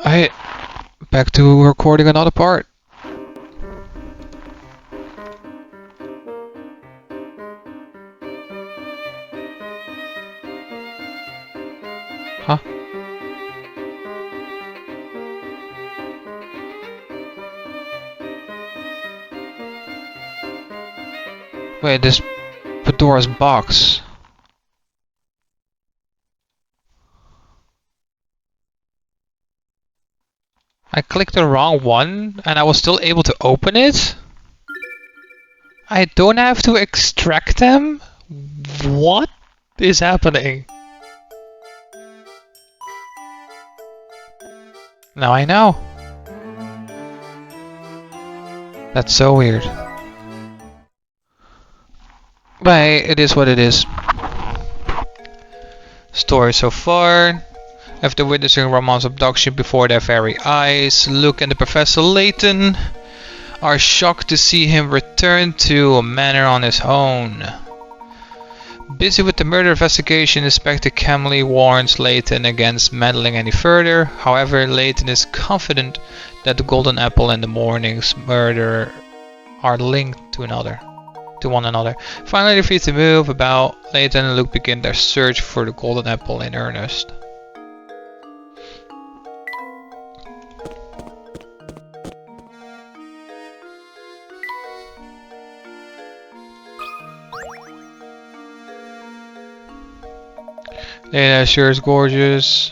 I back to recording another part. Huh? Wait, this Pandora's box. I clicked the wrong one and I was still able to open it? I don't have to extract them? What is happening? Now I know. That's so weird. But it is what it is. Story so far. After witnessing Ramon's abduction before their very eyes, Luke and the Professor Layton are shocked to see him return to a manor on his own. Busy with the murder investigation, Inspector Camley warns Layton against meddling any further. However, Layton is confident that the golden apple and the morning's murder are linked to one another. Finally free to move about, Layton and Luke begin their search for the golden apple in earnest. Yeah, sure is gorgeous.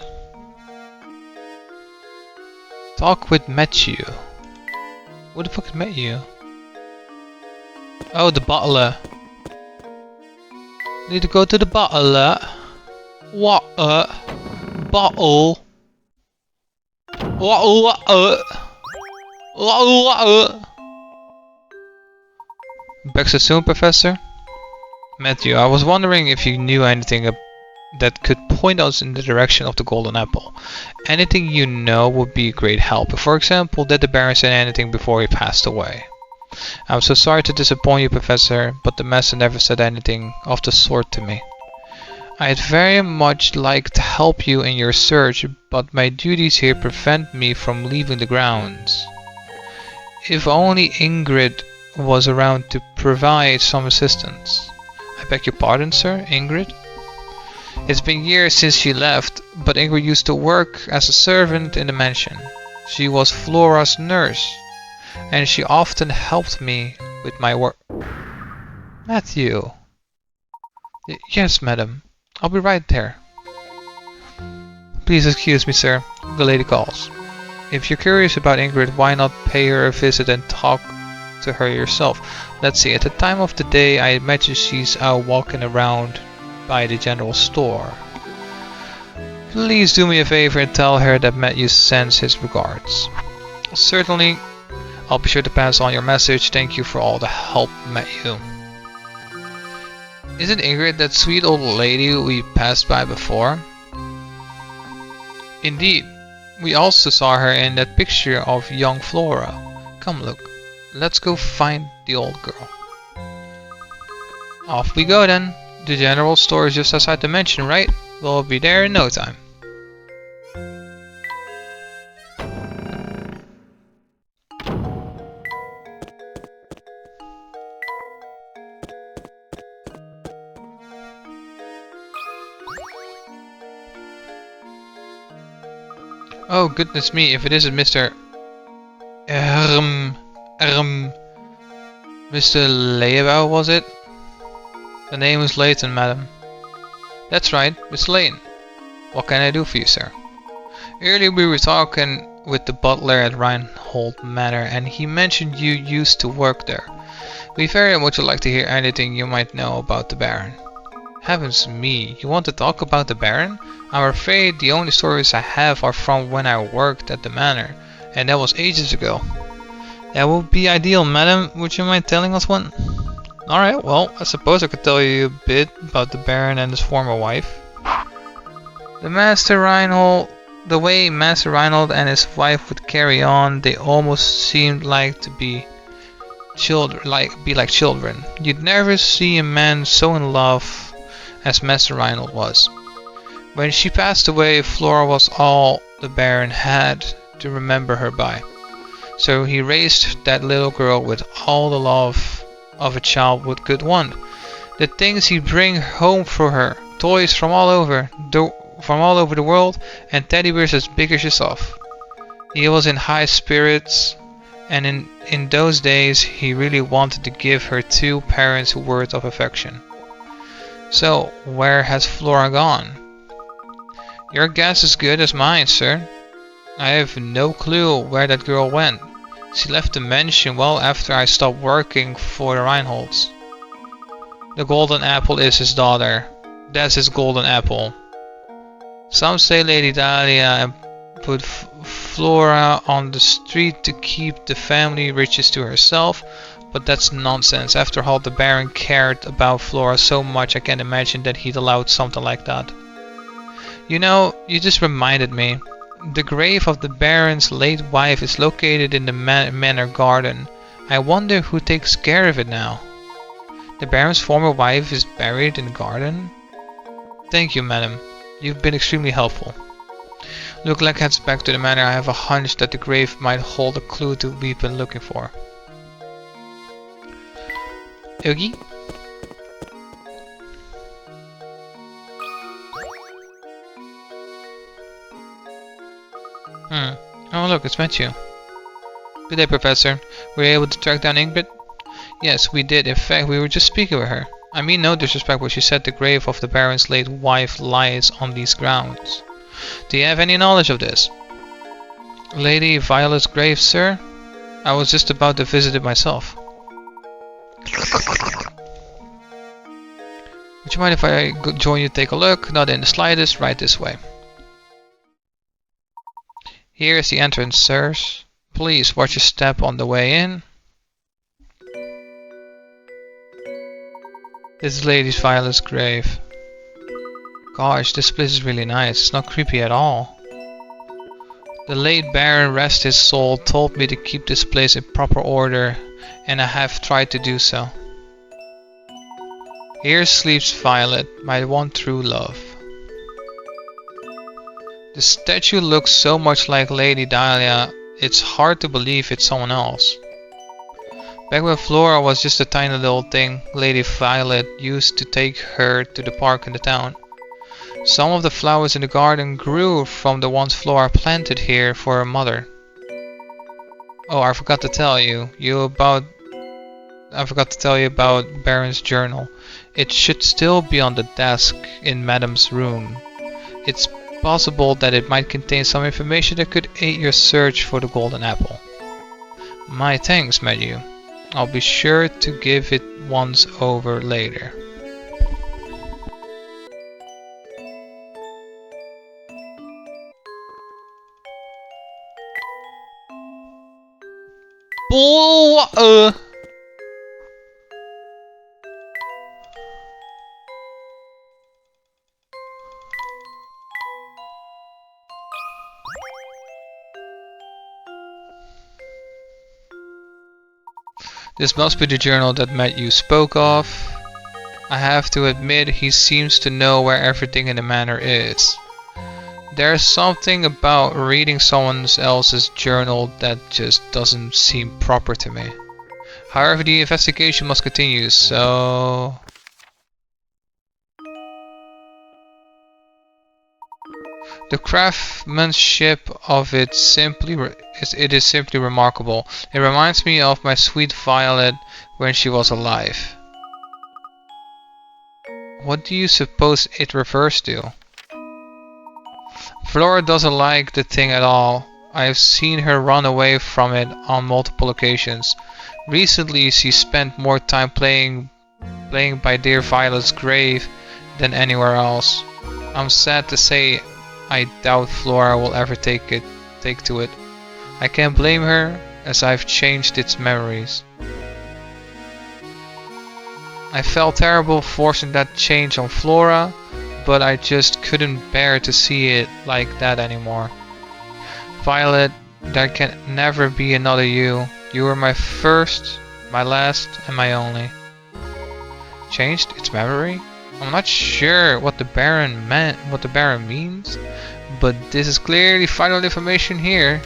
Talk with Matthew. What the fuck is Matthew? Oh, the butler. Need to go to the butler. What? Bottle. What? Back so soon, Professor? Matthew, I was wondering if you knew anything that could point us in the direction of the golden apple. Anything you know would be a great help. For example, did the Baron say anything before he passed away? I'm so sorry to disappoint you, Professor, but the Master never said anything of the sort to me. I'd very much like to help you in your search, but my duties here prevent me from leaving the grounds. If only Ingrid was around to provide some assistance. I beg your pardon, sir, Ingrid? It's been years since she left, but Ingrid used to work as a servant in the mansion. She was Flora's nurse, and she often helped me with my work. Matthew. Yes, madam. I'll be right there. Please excuse me, sir. The lady calls. If you're curious about Ingrid, why not pay her a visit and talk to her yourself? Let's see, at the time of the day, I imagine she's out walking around by the general store. Please do me a favor and tell her that Matthew sends his regards. Certainly, I'll be sure to pass on your message. Thank you for all the help, Matthew. Isn't Ingrid that sweet old lady we passed by before? Indeed, we also saw her in that picture of young Flora. Come, look, let's go find the old girl. Off we go then. The general store is just outside the mansion, right? We'll be there in no time. Oh goodness me, if it isn't Mr. Mr. Layton, was it? The name is Layton, madam. That's right, Mr. Layton. What can I do for you, sir? Earlier we were talking with the butler at Reinhold Manor, and he mentioned you used to work there. We very much would like to hear anything you might know about the Baron. Heavens me, you want to talk about the Baron? I'm afraid the only stories I have are from when I worked at the manor, and that was ages ago. That would be ideal, madam. Would you mind telling us one? Alright, well, I suppose I could tell you a bit about the Baron and his former wife. The way Master Reinhold and his wife would carry on, they almost seemed like to be like children. You'd never see a man so in love as Master Reinhold was. When she passed away, Flora was all the Baron had, to remember her by. So he raised that little girl with all the love of a child could want. The things he'd bring home for her, toys from all over the world, and teddy bears as big as yourself. He was in high spirits, and in those days he really wanted to give her 2 parents' words of affection. So, where has Flora gone? Your guess is good as mine, sir. I have no clue where that girl went. She left the mansion well after I stopped working for the Reinholds. The golden apple is his daughter. That's his golden apple. Some say Lady Dahlia put Flora on the street to keep the family riches to herself, but that's nonsense. After all, the Baron cared about Flora so much I can't imagine that he'd allowed something like that. You know, you just reminded me. The grave of the Baron's late wife is located in the manor garden. I wonder who takes care of it now. The Baron's former wife is buried in the garden? Thank you, madam. You've been extremely helpful. Luke heads back to the manor. I have a hunch that the grave might hold a clue we've been looking for. Oogie? Oh look, it's Matthew. Good day, Professor. Were you able to track down Ingrid? Yes, we did. In fact, we were just speaking with her. I mean no disrespect, but she said the grave of the Baron's late wife lies on these grounds. Do you have any knowledge of this? Lady Violet's grave, sir? I was just about to visit it myself. Would you mind if I join you to take a look? Not in the slightest. Right this way. Here is the entrance, sirs. Please watch your step on the way in. This is Lady Violet's grave. Gosh, this place is really nice. It's not creepy at all. The late Baron, rest his soul, told me to keep this place in proper order, and I have tried to do so. Here sleeps Violet, my one true love. The statue looks so much like Lady Dahlia, it's hard to believe it's someone else. Back when Flora was just a tiny little thing, Lady Violet used to take her to the park in the town. Some of the flowers in the garden grew from the ones Flora planted here for her mother. Oh, I forgot to tell you about Baron's journal. It should still be on the desk in Madame's room. It's possible that it might contain some information that could aid your search for the golden apple. My thanks, Matthew. I'll be sure to give it once over later. This must be the journal that Matthew spoke of. I have to admit, he seems to know where everything in the manor is. There's something about reading someone else's journal that just doesn't seem proper to me. However, the investigation must continue, so... The craftsmanship of it is simply remarkable. It reminds me of my sweet Violet when she was alive. What do you suppose it refers to? Flora doesn't like the thing at all. I have seen her run away from it on multiple occasions. Recently she spent more time playing by dear Violet's grave than anywhere else. I'm sad to say I doubt Flora will ever take to it. I can't blame her, as I've changed its memories. I felt terrible forcing that change on Flora, but I just couldn't bear to see it like that anymore. Violet, there can never be another you. You were my first, my last, and my only. Changed its memory? I'm not sure what the Baron means, but this is clearly vital information here.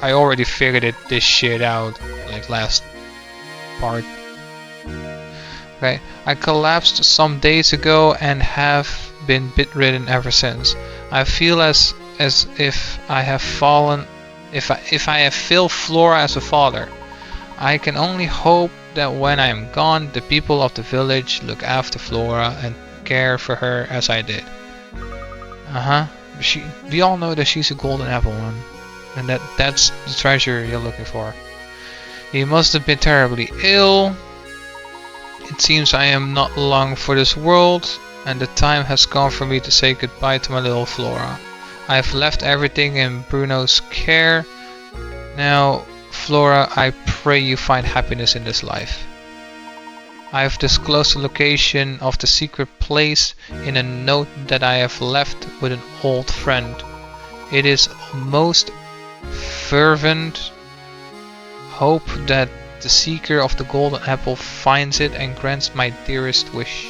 I already figured this shit out, like last part. Okay, I collapsed some days ago and have been bedridden ever since. I feel as if I have fallen, if I have failed Flora as a father. I can only hope that when I am gone, the people of the village look after Flora and care for her as I did. We all know that she's a golden apple one, and that's the treasure you're looking for. He must have been terribly ill. It seems I am not long for this world, and the time has come for me to say goodbye to my little Flora. I have left everything in Bruno's care. Now, Flora, I pray you find happiness in this life. I have disclosed the location of the secret place in a note that I have left with an old friend. It is most fervent hope that the seeker of the golden apple finds it and grants my dearest wish.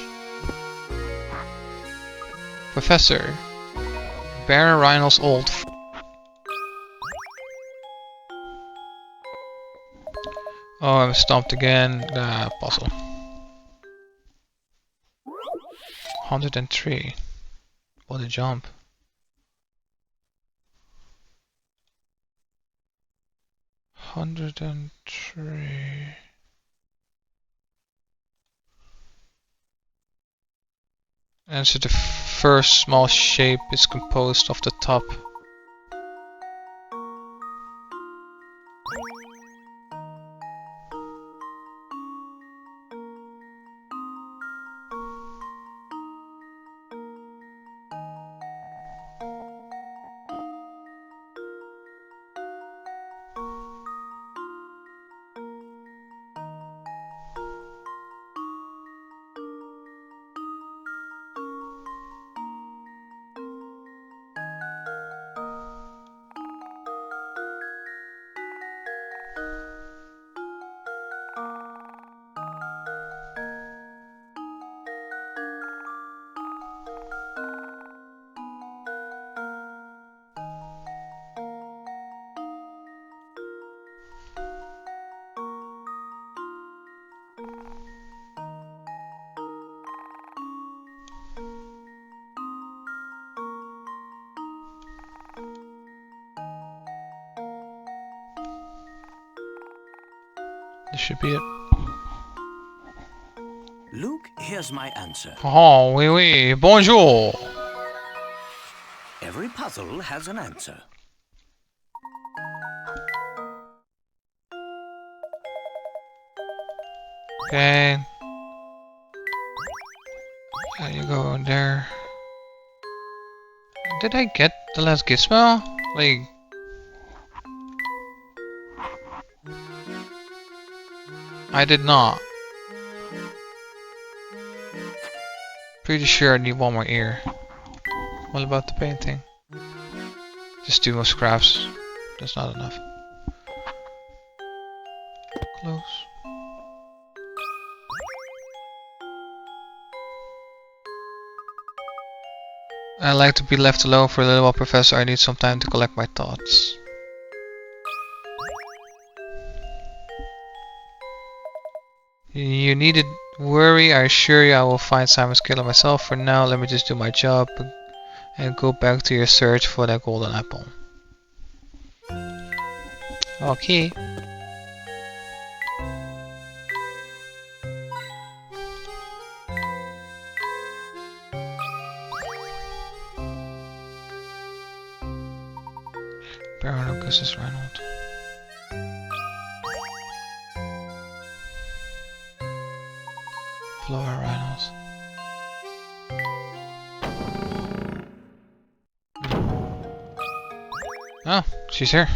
Professor, Baron Reinald's old friend. Oh, I'm stumped again. Puzzle. 103. What a jump. 103. Answer: the first small shape is composed of the top. This should be it. Luke, here's my answer. Oh, oui, oui. Bonjour. Every puzzle has an answer. Okay. There you go, there. Did I get the last gizmo? Like... I did not. Pretty sure I need one more ear. What about the painting? Just 2 more scraps. That's not enough. Close. I like to be left alone for a little while, Professor. I need some time to collect my thoughts. You needed worry. I assure you I will find Simon's killer myself. For now, let me just do my job and go back to your search for that golden apple. Okay. Baron Augustus Reinhold. Flora Reynolds. Oh, she's here.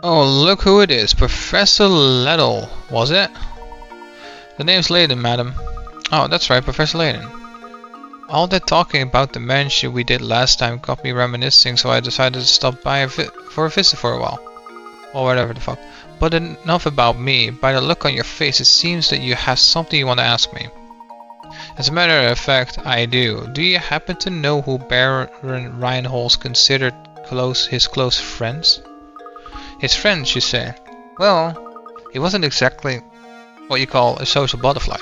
Oh, look who it is. Professor Layton, was it? The name's Layton, madam. Oh, that's right, Professor Layton. All that talking about the mansion we did last time got me reminiscing, so I decided to stop by for a visit for a while. Or whatever the fuck. But enough about me. By the look on your face, it seems that you have something you want to ask me. As a matter of fact, I do. Do you happen to know who Baron Reinhold considered his close friends? His friends, you say? Well, he wasn't exactly what you call a social butterfly.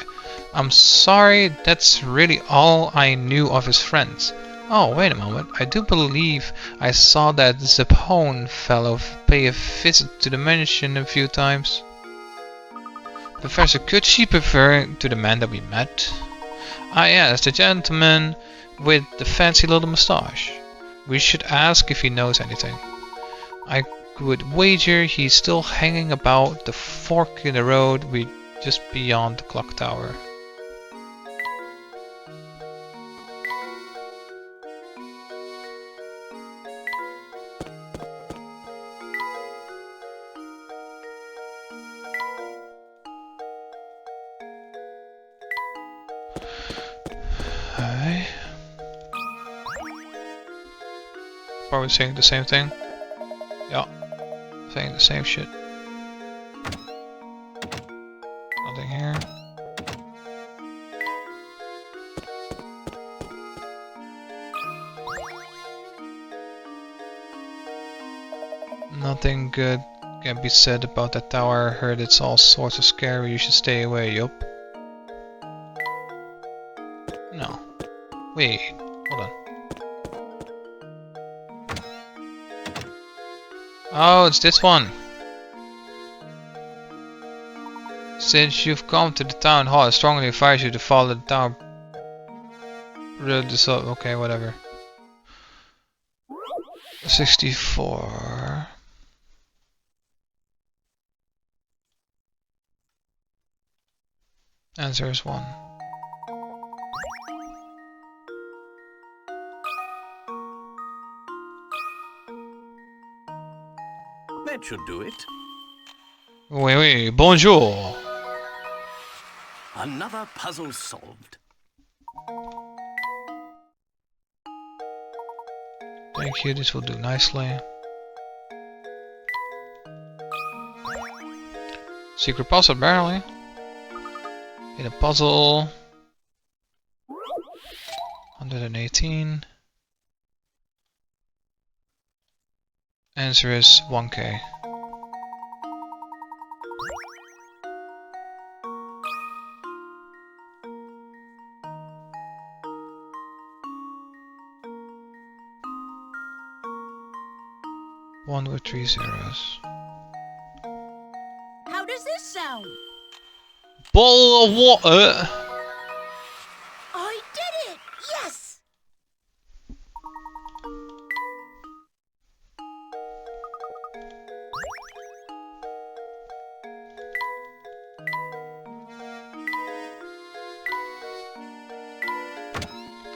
I'm sorry, that's really all I knew of his friends. Oh, wait a moment. I do believe I saw that Zephone fellow pay a visit to the mansion a few times. Professor, could she prefer to the man that we met? Ah yes, the gentleman with the fancy little moustache. We should ask if he knows anything. I would wager he's still hanging about the fork in the road just beyond the clock tower. Hi. Probably saying the same thing. Yeah, saying the same shit. Nothing here. Nothing good can be said about that tower. I heard it's all sorts of scary. You should stay away, yup. No. Wait, hold on. Oh, it's this one. Since you've come to the town hall, I strongly advise you to follow the town. Okay, whatever. 64. Answer is 1. That should do it. Oui, bonjour. Another puzzle solved. Thank you, this will do nicely. Secret puzzle, apparently. In a puzzle. 118. Answer is 1k. One with 3 zeros. How does this sound? Bottle of water! I did it! Yes!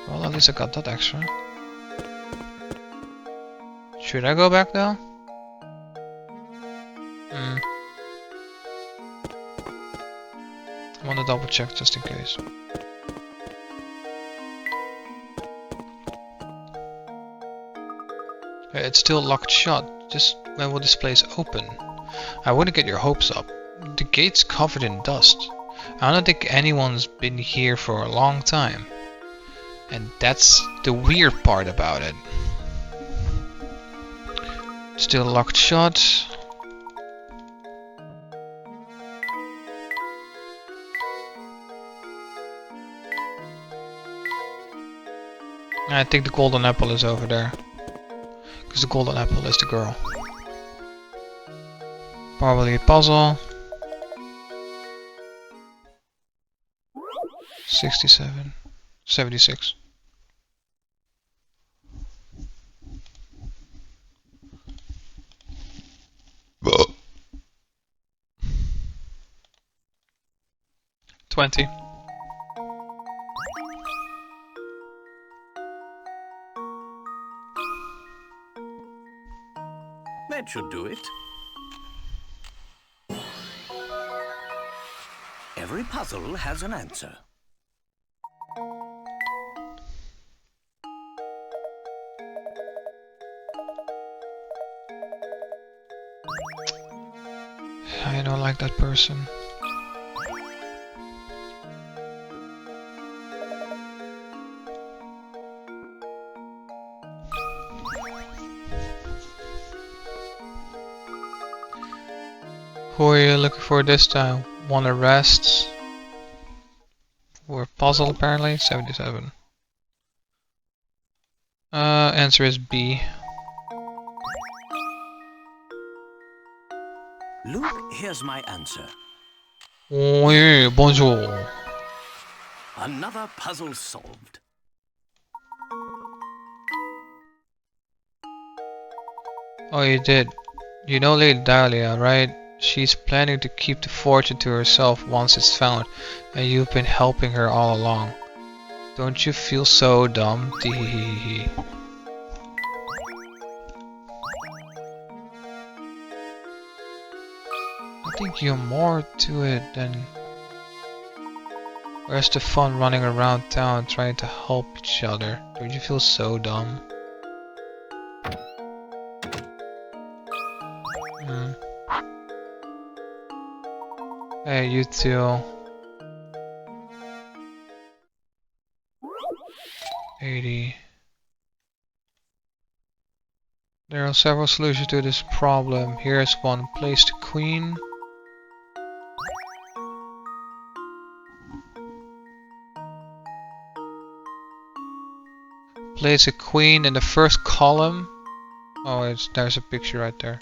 Well, at least I got that extra. Should I go back though? I want to double check just in case. It's still locked shut. Just when will this place open? I wouldn't get your hopes up. The gate's covered in dust. I don't think anyone's been here for a long time. And that's the weird part about it. Still locked shut. I think the golden apple is over there. Because the golden apple is the girl. Probably a puzzle. 67. 76. Whoa. 20. That should do it. Every puzzle has an answer. I don't like that person. Who are you looking for this time? Wanna rest? Or puzzle apparently? 77. Answer is B. Luke, here's my answer. Oui, bonjour. Another puzzle solved. Oh, you did. You know Lady Dahlia, right? She's planning to keep the fortune to herself once it's found, and you've been helping her all along. Don't you feel so dumb? Teehee. I think you're more to it than... Where's the fun running around town trying to help each other? Don't you feel so dumb? Hey, you too. 80. There are several solutions to this problem. Here's one. Place the queen. Place a queen in the first column. Oh, there's a picture right there.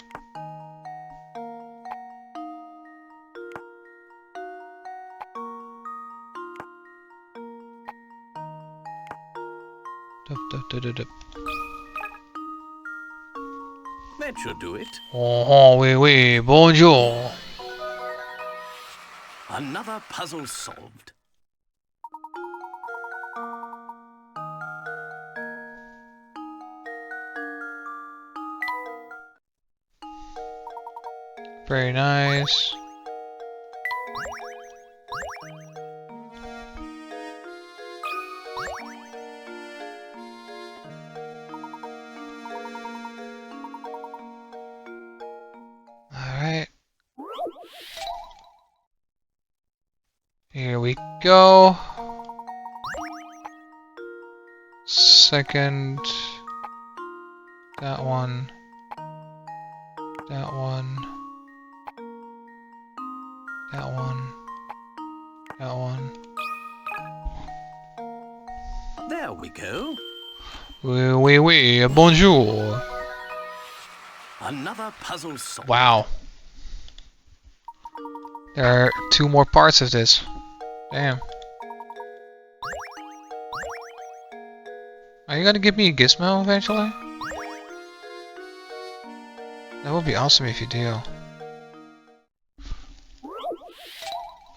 That should do it. Oh, oui, oui, bonjour. Another puzzle solved. Very nice. Alright. Here we go. Second. That one. That one. That one. That one. There we go. Oui, oui, oui, bonjour. Another puzzle solved. Wow. There are 2 more parts of this. Damn. Are you gonna give me a gizmo eventually? That would be awesome if you do.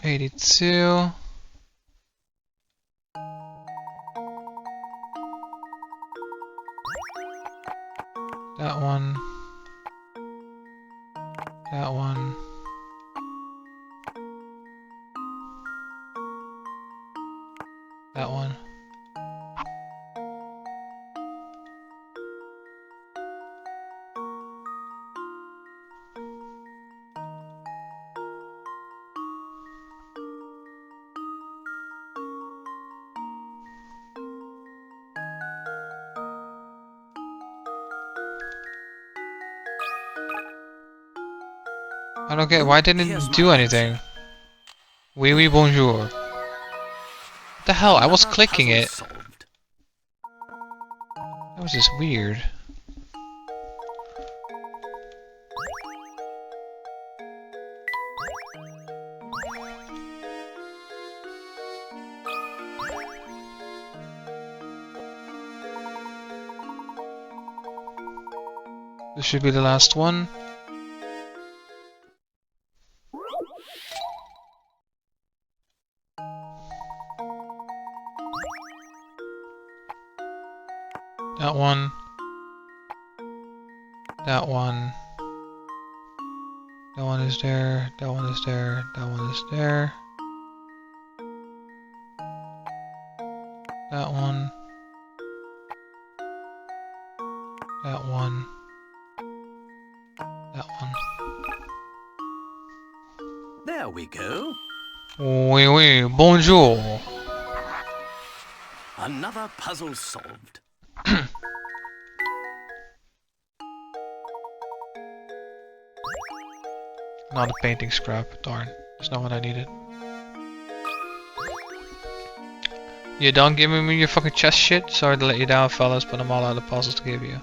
82. That one. That one. That one. I don't get why didn't it do anything? Oui, oui, bonjour. What the hell? I was clicking it. That was just weird. This should be the last one. That one. That one. That one is there. That one is there. That one is there. That one. That one. That one. There we go. Oui, oui, bonjour. Another puzzle solved. Not a painting scrap. Darn. That's not what I needed. You done giving me your fucking chest shit? Sorry to let you down, fellas, but I'm all out of puzzles to give you.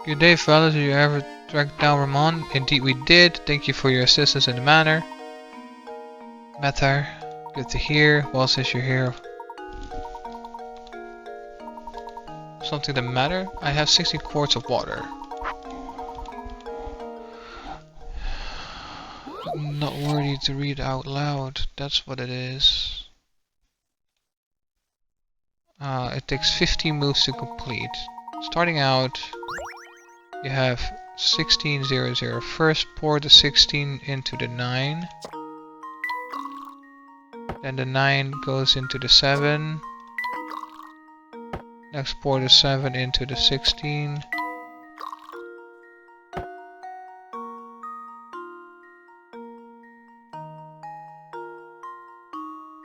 Good day, fellas. Did you ever track down Ramon? Indeed we did. Thank you for your assistance in the matter. Matter. Good to hear. Well, since you're here. Something the matter? I have 60 quarts of water. Not worthy to read out loud. That's what it is. It takes 15 moves to complete. Starting out, you have 1600. First, pour the 16 into the 9. Then the 9 goes into the 7. Next, pour the 7 into the 16.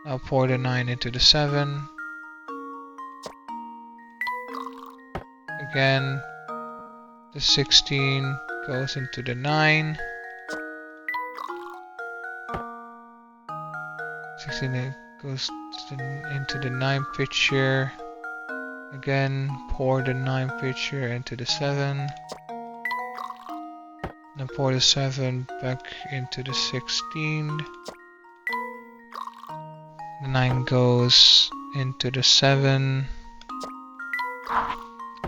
Now pour the 9 into the 7. Again, the 16 goes into the 9. 16 goes into the 9 pitcher. Again, pour the 9 pitcher into the 7. Then pour the 7 back into the 16. The 9 goes into the 7.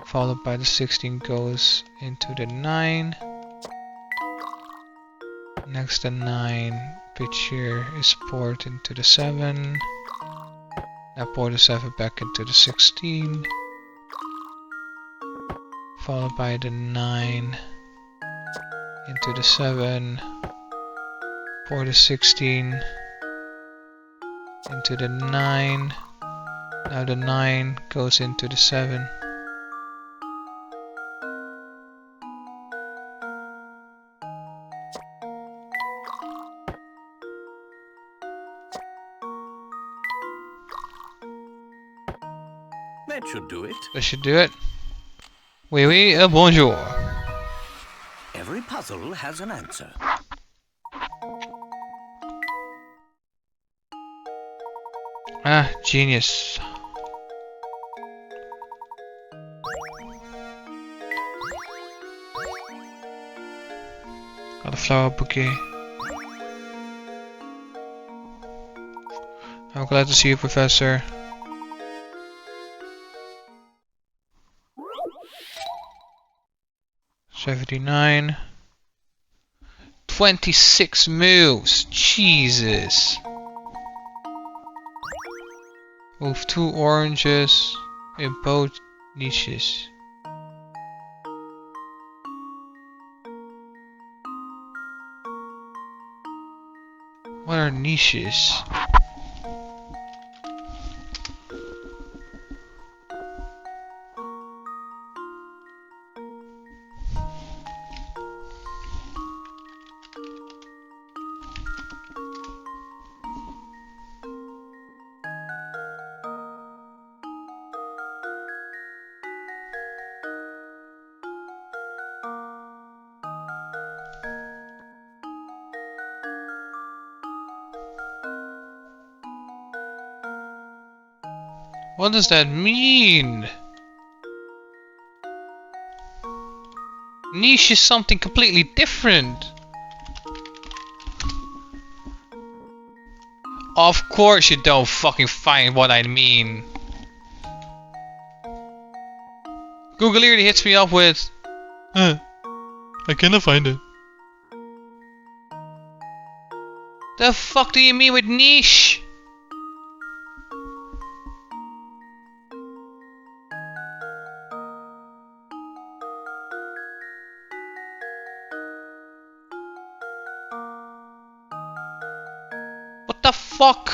Followed by the 16 goes into the 9. Next, the 9 pitcher is poured into the 7. Now pour the 7 back into the 16. Followed by the 9 into the 7. Pour the 16 into the 9. Now the 9 goes into the 7. That should do it. That should do it. Oui, oui, bonjour. Every puzzle has an answer. Ah, genius. Got a flower bouquet. I'm glad to see you, Professor. $79. 26 moves. Jesus. Move 2 oranges in both niches. What are niches? What does that mean? Niche is something completely different. Of course you don't fucking find what I mean. Google literally hits me up with, I cannot find it. The fuck do you mean with niche? What the fuck?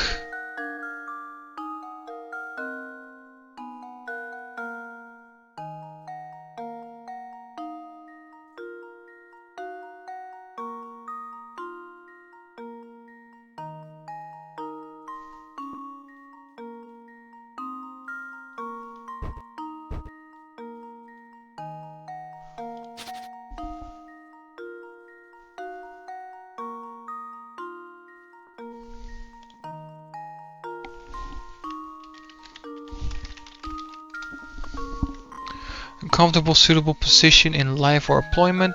comfortable, suitable position in life or employment,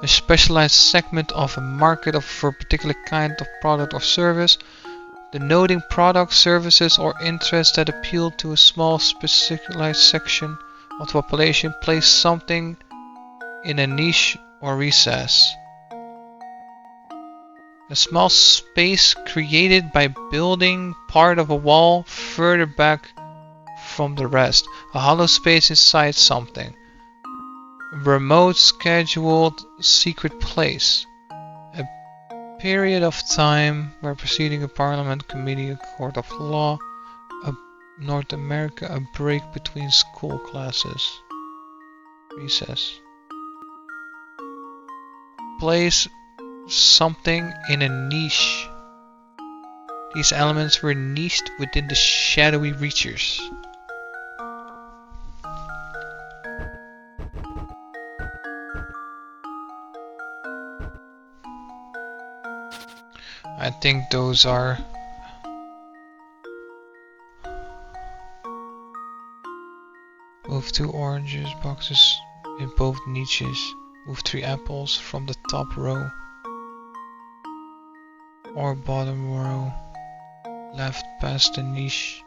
a specialized segment of a market for a particular kind of product or service, denoting products, services, or interests that appeal to a small, specialized section of the population, place something in a niche or recess. A small space created by building part of a wall further back from the rest. A hollow space inside something. A remote, scheduled, secret place. A period of time where proceeding a parliament, committee, a court of law. North America, a break between school classes. Recess. Place something in a niche. These elements were niched within the shadowy reaches. I think those are move 2 oranges boxes in both niches. Move 3 apples from the top row or bottom row left past the niche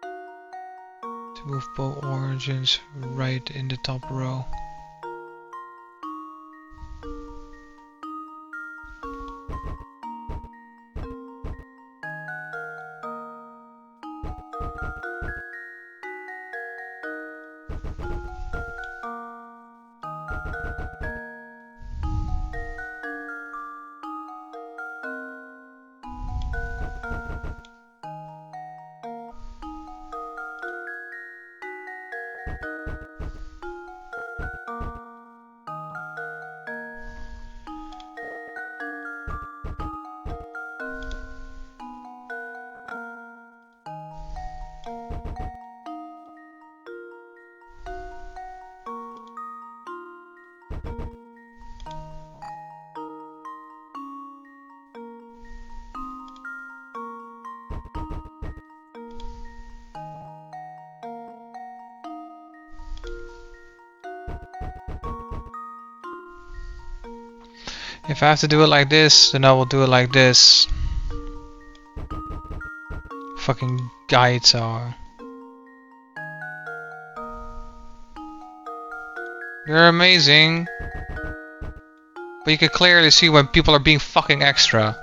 to move both oranges right in the top row. If I have to do it like this, then I will do it like this. Fucking guides are. They're amazing. But you can clearly see when people are being fucking extra.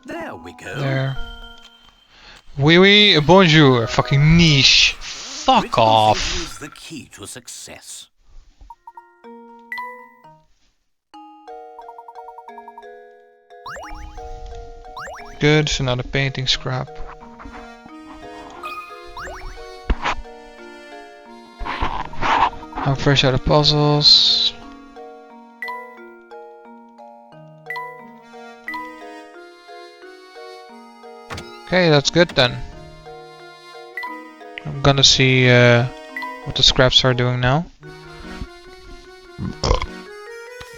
There we go. There. Oui, oui, bonjour. Fucking niche. Fuck Critical off. thinking is the key to success. Good, so now the painting scrap. I'm fresh out of puzzles. Okay, that's good then. I'm gonna see what the scraps are doing now.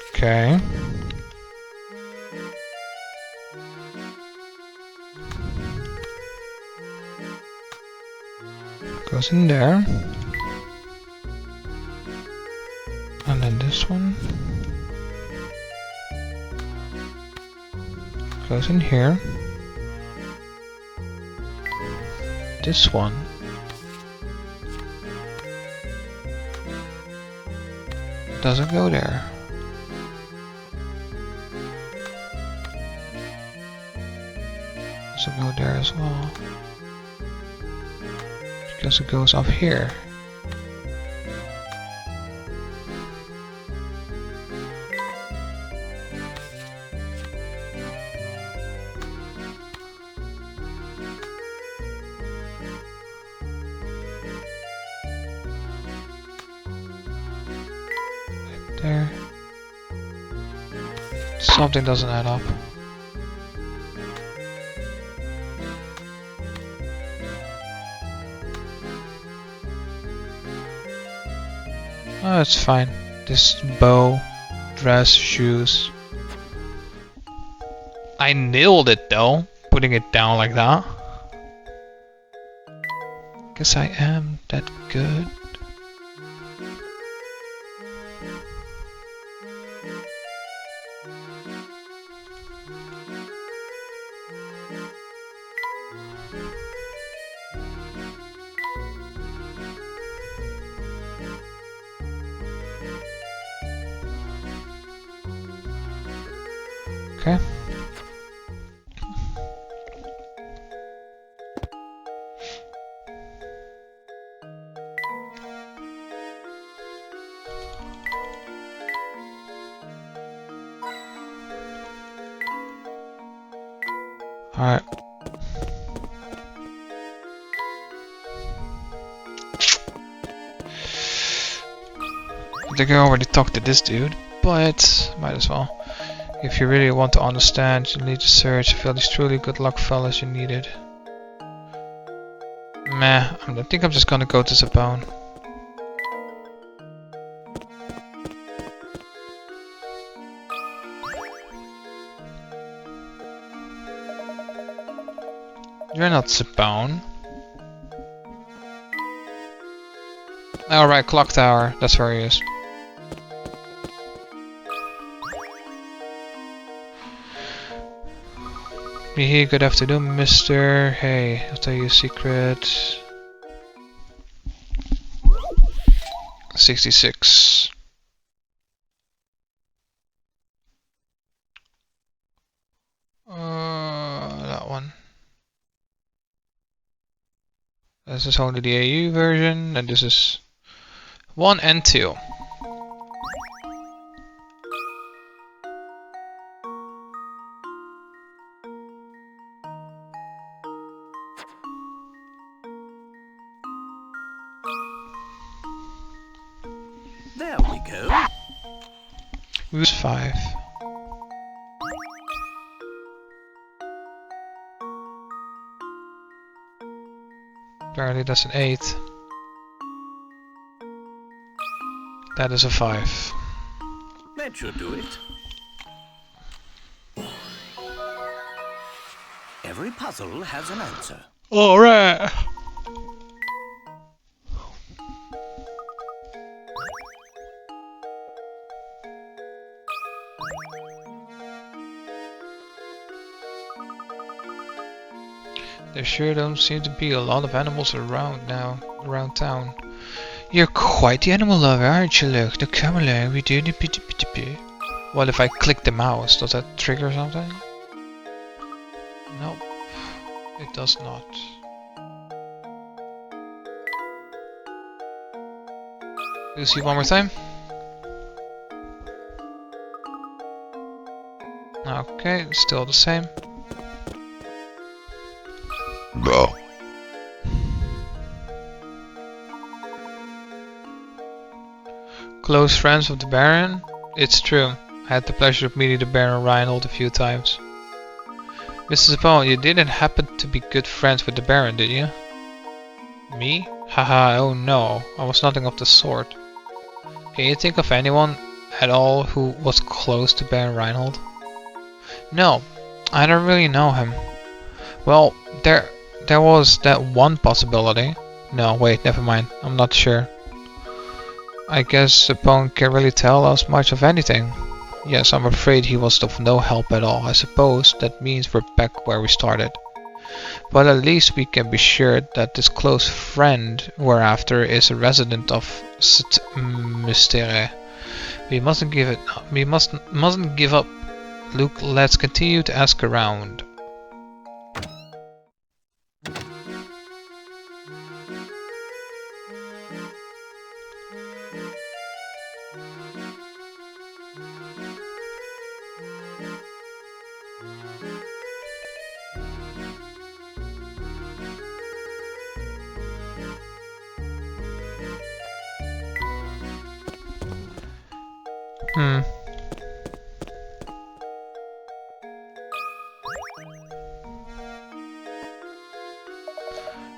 Okay. Goes in there. And then this one goes in here. This one doesn't go there. So go there as well. Because it goes up here. Right there. Something doesn't add up. Oh, it's fine. This bow, dress, shoes. I nailed it though, putting it down like that. Guess I am that good. Okay. Alright. I think I already talked to this dude, but might as well. If you really want to understand, you need to search. I feel these truly good luck fellas you needed. Meh, I think I'm just gonna go to Zabone. You're not Zabone. Alright, clock tower, that's where he is. Hey, good afternoon, mister. Hey, I'll tell you a secret. 66. That one. This is only the AU version, and this is 1 and 2. There we go. Who's 5? Apparently that's an 8. That is a 5. That should do it. Every puzzle has an answer. Alright! There sure don't seem to be a lot of animals around town. You're quite the animal lover, aren't you, Luke? Now come along, we do the pity. What if I click the mouse? Does that trigger something? Nope, it does not. Do you see one more time? Okay, it's still the same. Bro. Close friends of the Baron? It's true. I had the pleasure of meeting the Baron Reinhold a few times. Mrs. Bone, you didn't happen to be good friends with the Baron, did you? Me? Haha, oh no, I was nothing of the sort. Can you think of anyone at all who was close to Baron Reinhold? No, I don't really know him. Well, there was that one possibility. No, wait, never mind. I'm not sure. I guess Sapone can't really tell us much of anything. Yes, I'm afraid he was of no help at all. I suppose that means we're back where we started. But at least we can be sure that this close friend we're after is a resident of St. Mystere. We mustn't give it. We mustn't give up. Luke, let's continue to ask around.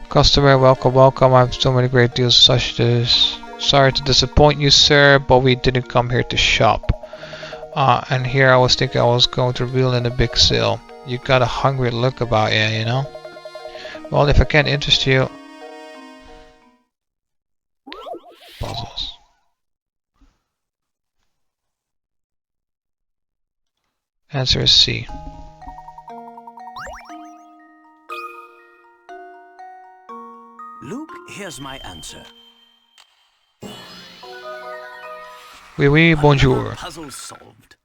Customer, welcome, welcome. I have so many great deals such as. Sorry to disappoint you, sir, but we didn't come here to shop. And here I was thinking I was going to reel in a big sale. You got a hungry look about you, you know? Well, if I can't interest you... Puzzles. Answer is C. Luke, here's my answer. Oui, oui, bonjour. Puzzle solved.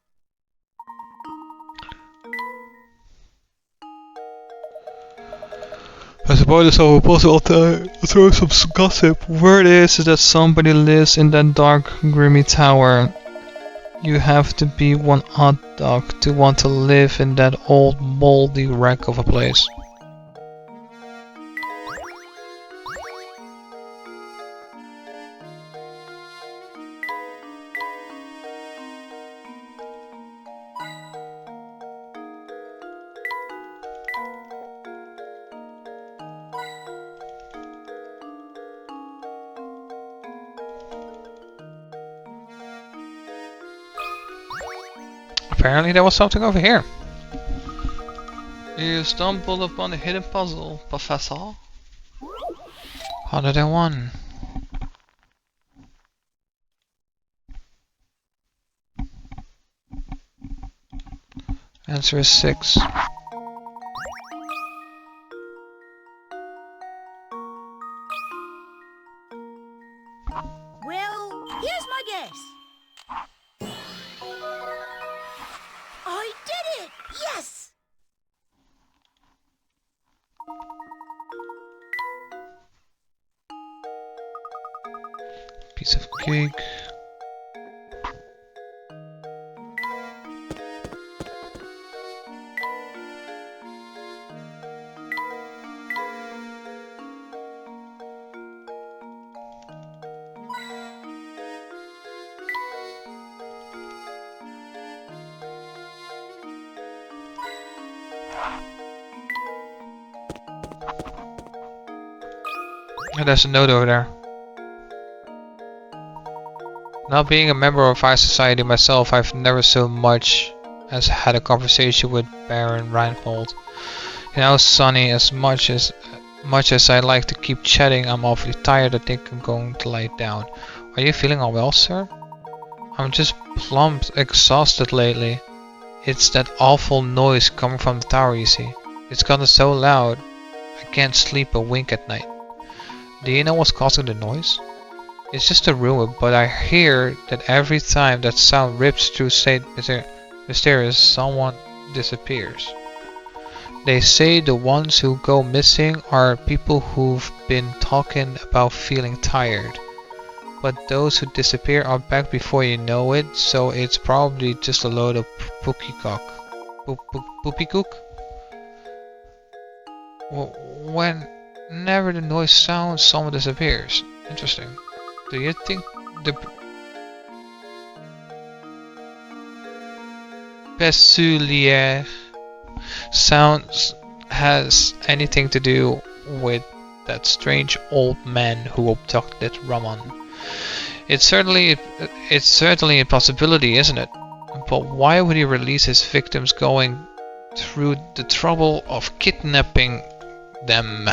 I suppose it's over puzzle to throw some gossip. Word is that somebody lives in that dark, grimy tower. You have to be one hot dog to want to live in that old, moldy wreck of a place. Apparently there was something over here. You stumbled upon a hidden puzzle, Professor. 101. Answer is 6. Well, here's my guess. I did it! Yes! Piece of cake. And there's a note over there. Not being a member of high society myself, I've never so much as had a conversation with Baron Reinhold. You know, Sonny, as much as I like to keep chatting, I'm awfully tired. I think I'm going to lie down. Are you feeling all well, sir? I'm just plumb exhausted lately. It's that awful noise coming from the tower, you see. It's gotten so loud, I can't sleep a wink at night. Do you know what's causing the noise? It's just a rumor, but I hear that every time that sound rips through St. Mysterious, someone disappears. They say the ones who go missing are people who've been talking about feeling tired. But those who disappear are back before you know it, so it's probably just a load of poopycock. Poopycock? Whenever the noise sounds, someone disappears. Interesting. Do you think the peculiar sounds has anything to do with that strange old man who abducted Raman? It's certainly a possibility, isn't it? But why would he release his victims going through the trouble of kidnapping them?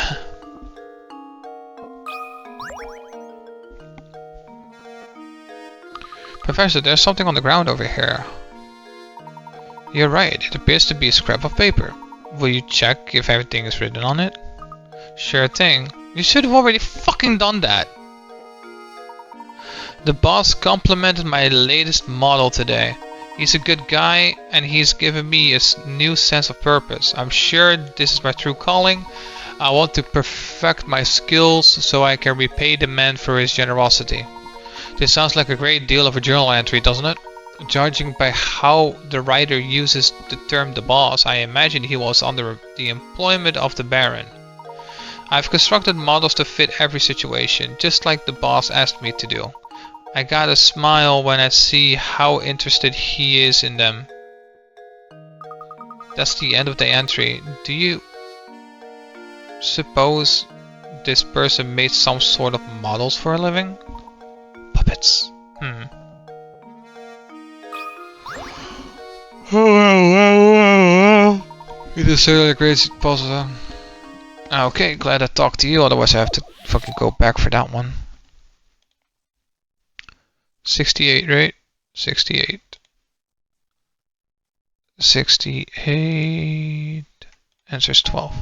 Professor, there's something on the ground over here. You're right, it appears to be a scrap of paper. Will you check if everything is written on it? Sure thing. You should have already fucking done that. The boss complimented my latest model today. He's a good guy and he's given me a new sense of purpose. I'm sure this is my true calling. I want to perfect my skills so I can repay the man for his generosity. This sounds like a great deal of a journal entry, doesn't it? Judging by how the writer uses the term the boss, I imagine he was under the employment of the Baron. I've constructed models to fit every situation, just like the boss asked me to do. I gotta smile when I see how interested he is in them. That's the end of the entry. Do you suppose this person made some sort of models for a living? Puppets. It is certainly a great puzzle. Okay, glad I talked to you, otherwise I have to fucking go back for that one. 68, right? 68. 68. Answer's 12.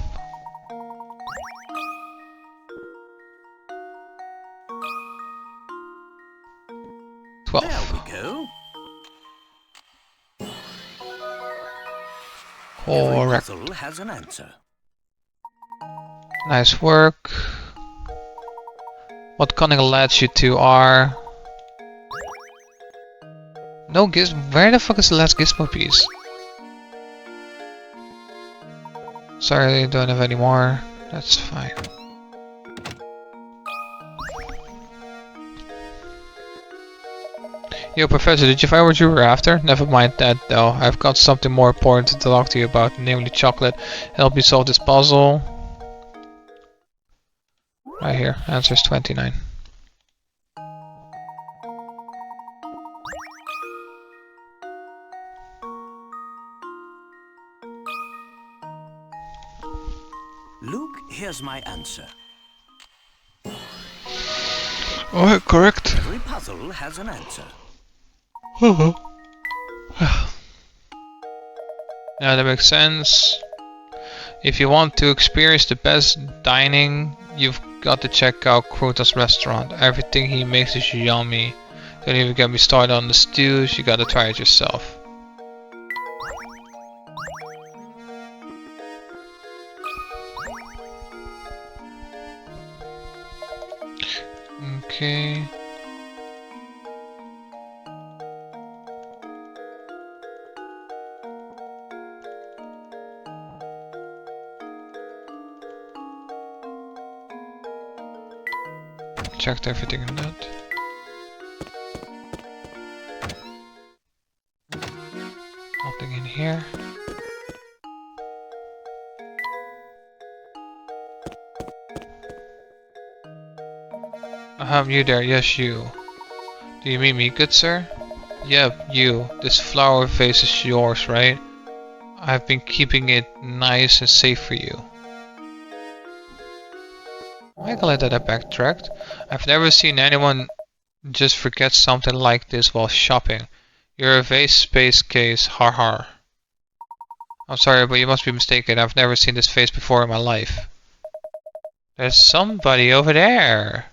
There we go. Every Correct. puzzle has an answer. Nice work. What cunning lads you two are. No gizmo. Where the fuck is the last gizmo piece? Sorry, I don't have any more. That's fine. Yo, Professor, did you find what you were after? Never mind that, though. I've got something more important to talk to you about, namely chocolate. Help you solve this puzzle. Right here. Answer's 29. Luke, here's my answer. Oh, correct. Every puzzle has an answer. Yeah, that makes sense. If you want to experience the best dining, you've got to check out Crota's restaurant. Everything he makes is yummy. Don't even get me started on the stews, you gotta try it yourself. Okay. Checked everything in that. Nothing in here. You there, yes you. Do you mean me, good sir? Yep, you. This flower vase is yours, right? I've been keeping it nice and safe for you. I'm glad that I backtracked. I've never seen anyone just forget something like this while shopping. You're a vase space case, har har. I'm sorry, but you must be mistaken. I've never seen this face before in my life. There's somebody over there.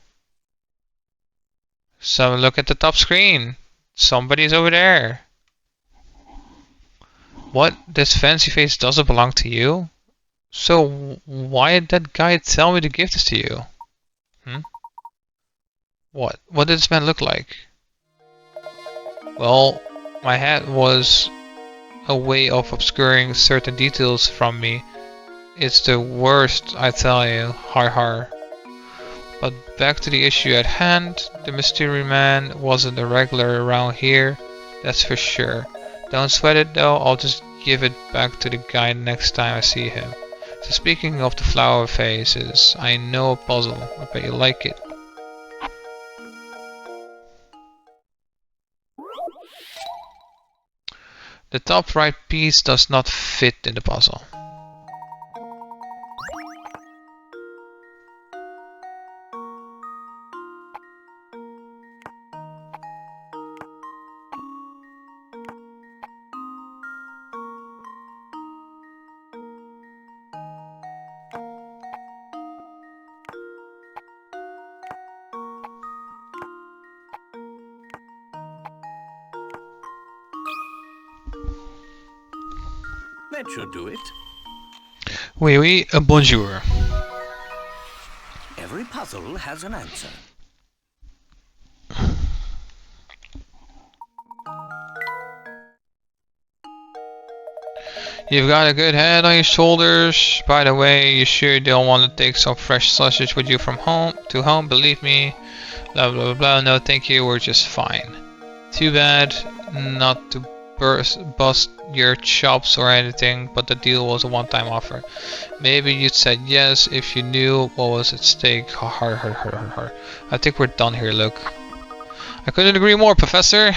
So look at the top screen. Somebody's over there. What? This fancy face doesn't belong to you? So why did that guy tell me to give this to you? What? What did this man look like? Well, my hat was a way of obscuring certain details from me. It's the worst, I tell you. Har har. But back to the issue at hand. The mystery man wasn't a regular around here, that's for sure. Don't sweat it though, I'll just give it back to the guy next time I see him. So speaking of the flower faces, I know a puzzle. I bet you like it. The top right piece does not fit in the puzzle. That should do it. Oui, oui, bonjour. Every puzzle has an answer. You've got a good head on your shoulders. By the way, you sure don't want to take some fresh sausage with you from home to home? Believe me. Blah blah blah blah. No, thank you. We're just fine. Too bad not to bust your chops or anything, but the deal was a one-time offer. Maybe you'd said yes if you knew what was at stake. Har har har har har. I think we're done here, Luke. I couldn't agree more, Professor.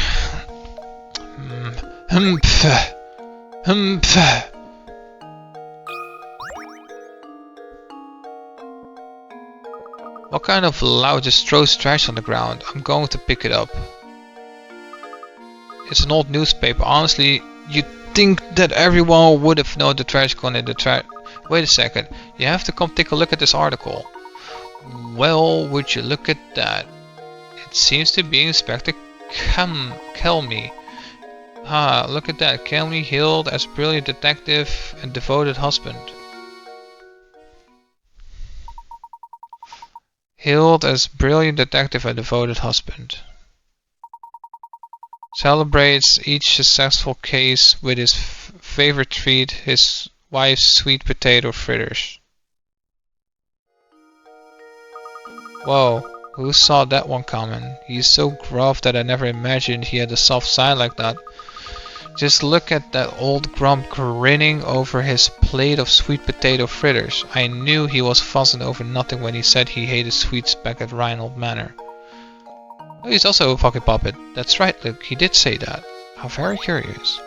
Pff. Pff. What kind of loud just throws trash on the ground? I'm going to pick it up. It's an old newspaper. Honestly, you'd think that everyone would have known the trash gone in the trash. Wait a second. You have to come take a look at this article. Well, would you look at that? It seems to be Inspector Kelmy. Ah, look at that. Kelmy hailed as brilliant detective and devoted husband. Hailed as brilliant detective and devoted husband. Celebrates each successful case with his favorite treat, his wife's sweet potato fritters. Whoa, who saw that one coming? He's so gruff that I never imagined he had a soft side like that. Just look at that old grump grinning over his plate of sweet potato fritters. I knew he was fussing over nothing when he said he hated sweets back at Reinhold Manor. Oh, he's also a fucking puppet. That's right, Luke. He did say that. How very curious.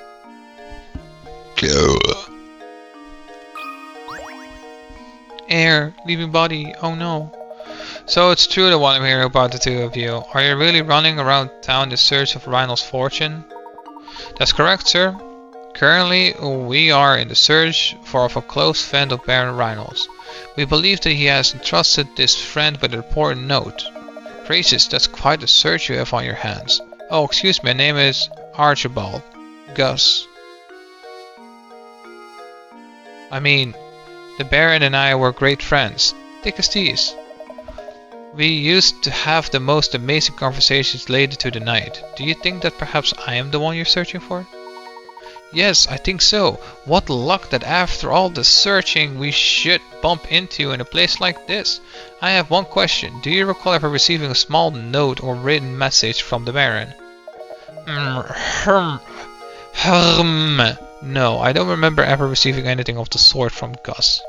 Air, leaving body. Oh no. So it's true the one I'm hearing about the two of you. Are you really running around town in search of Reinhold's fortune? That's correct, sir. Currently, we are in the search for a close friend of Baron Reinhold's. We believe that he has entrusted this friend with an important note. Gracious, that's quite a search you have on your hands. Oh, excuse me, my name is Archibald. Gus. I mean, the Baron and I were great friends. Thick as thieves. We used to have the most amazing conversations late into the night. Do you think that perhaps I am the one you're searching for? Yes, I think so. What luck that after all the searching we should bump into in a place like this. I have one question. Do you recall ever receiving a small note or written message from the Baron? No, I don't remember ever receiving anything of the sort from Gus.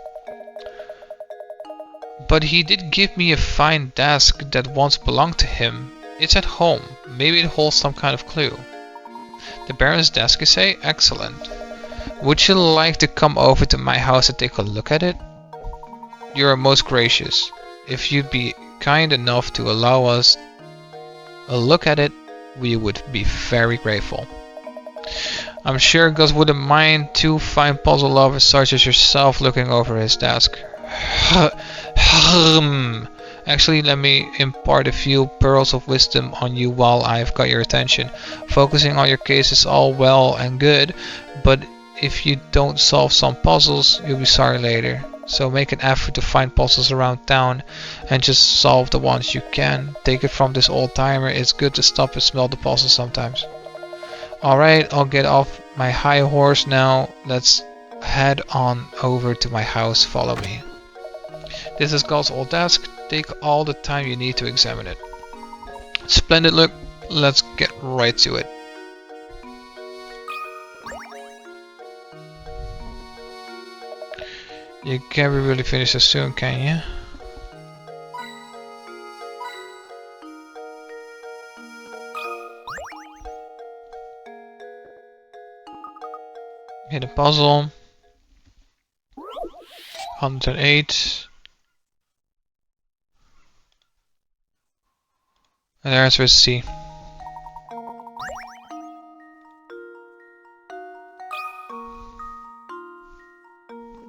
But he did give me a fine desk that once belonged to him. It's at home. Maybe it holds some kind of clue. The Baron's desk, you say? Excellent. Would you like to come over to my house and take a look at it? You are most gracious. If you'd be kind enough to allow us a look at it, we would be very grateful. I'm sure Gus wouldn't mind two fine puzzle lovers such as yourself looking over his desk. Actually, let me impart a few pearls of wisdom on you while I've got your attention. Focusing on your case is all well and good, but if you don't solve some puzzles, you'll be sorry later. So make an effort to find puzzles around town and just solve the ones you can. Take it from this old timer, it's good to stop and smell the puzzles sometimes. Alright, I'll get off my high horse now. Let's head on over to my house. Follow me. This is God's old desk. Take all the time you need to examine it. Splendid, look. Let's get right to it. You can't really finish this soon, can you? Hit a puzzle. 108. And the answer is C.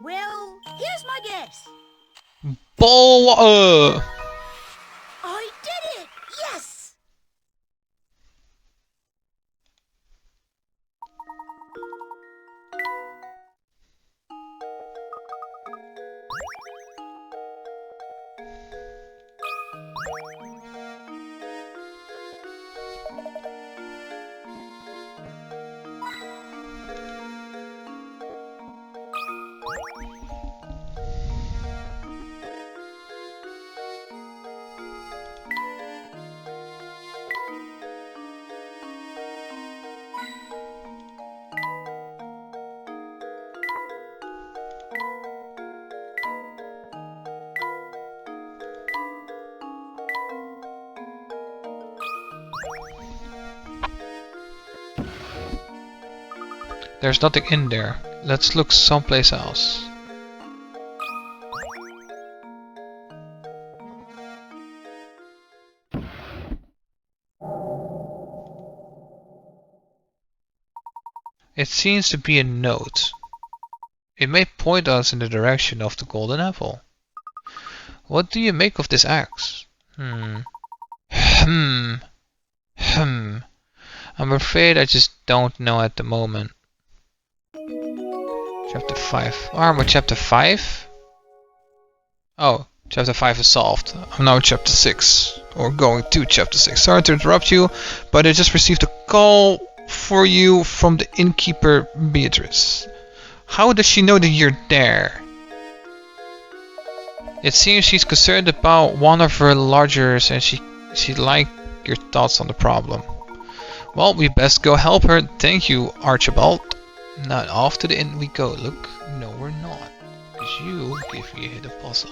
Well, here's my guess. Bull. I did it! Yes! There's nothing in there. Let's look someplace else. It seems to be a note. It may point us in the direction of the golden apple. What do you make of this axe? Hmm. I'm afraid I just don't know at the moment. Chapter 5. Armor chapter 5? Oh, chapter 5 is solved. I'm now in chapter 6. Or going to chapter 6. Sorry to interrupt you, but I just received a call for you from the innkeeper Beatrice. How does she know that you're there? It seems she's concerned about one of her lodgers and she liked your thoughts on the problem. Well, we best go help her. Thank you, Archibald. Now off to the inn we go. Look, no we're not. Because you give me a hit of puzzle.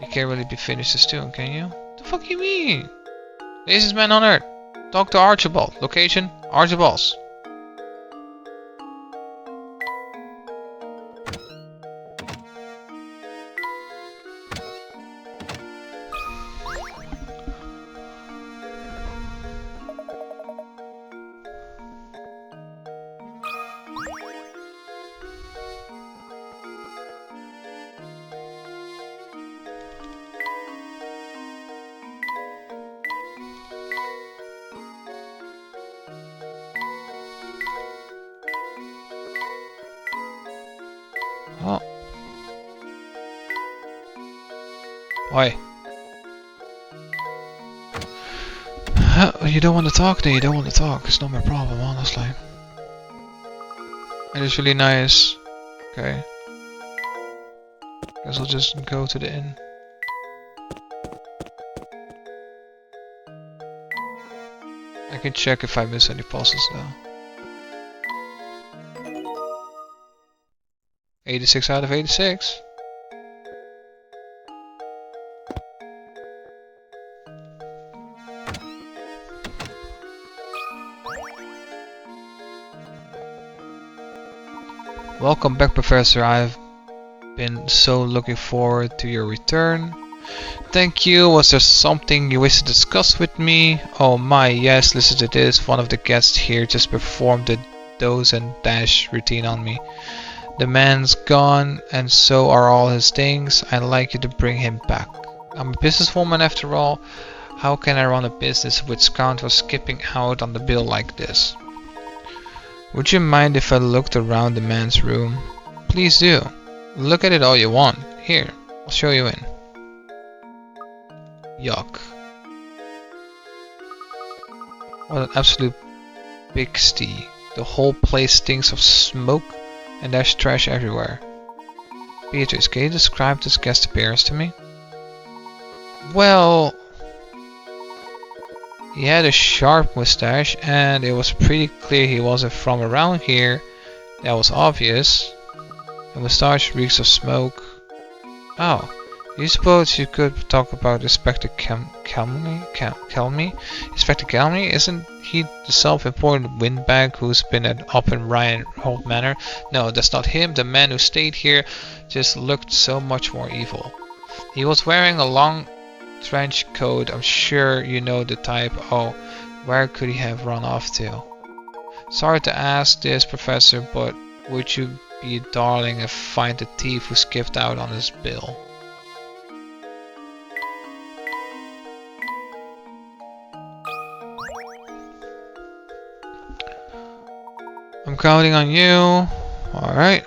You can't really be finished this tune, can you? The fuck you mean? Laziest man on earth. Talk to Archibald. Location, Archibald's. Oh. Oi. You don't want to talk, then you don't want to talk. It's not my problem, honestly. It is really nice. Okay. Guess I'll just go to the inn. I can check if I miss any puzzles though. 86 out of 86. Welcome back, Professor. I've been so looking forward to your return. Thank you. Was there something you wish to discuss with me? Oh my, yes, listen to this. One of the guests here just performed the doze and dash routine on me. The man's gone, and so are all his things. I'd like you to bring him back. I'm a businesswoman after all. How can I run a business with scoundrels skipping out on the bill like this? Would you mind if I looked around the man's room? Please do. Look at it all you want. Here, I'll show you in. Yuck. What an absolute pigsty. The whole place stinks of smoke and there's trash everywhere. Beatrice, can you describe this guest appearance to me? Well, he had a sharp mustache and it was pretty clear he wasn't from around here. That was obvious. The mustache reeks of smoke. Oh, do you suppose you could talk about Inspector Kelmy? Inspector Kelmy? Isn't he the self-important windbag who's been up in Ryan Holt Manor? No, that's not him. The man who stayed here just looked so much more evil. He was wearing a long trench coat. I'm sure you know the type. Oh, where could he have run off to? Sorry to ask this, Professor, but would you be a darling and find the thief who skipped out on his bill? I'm counting on you. Alright.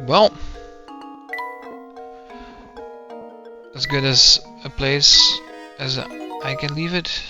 Well, as good as a place as I can leave it.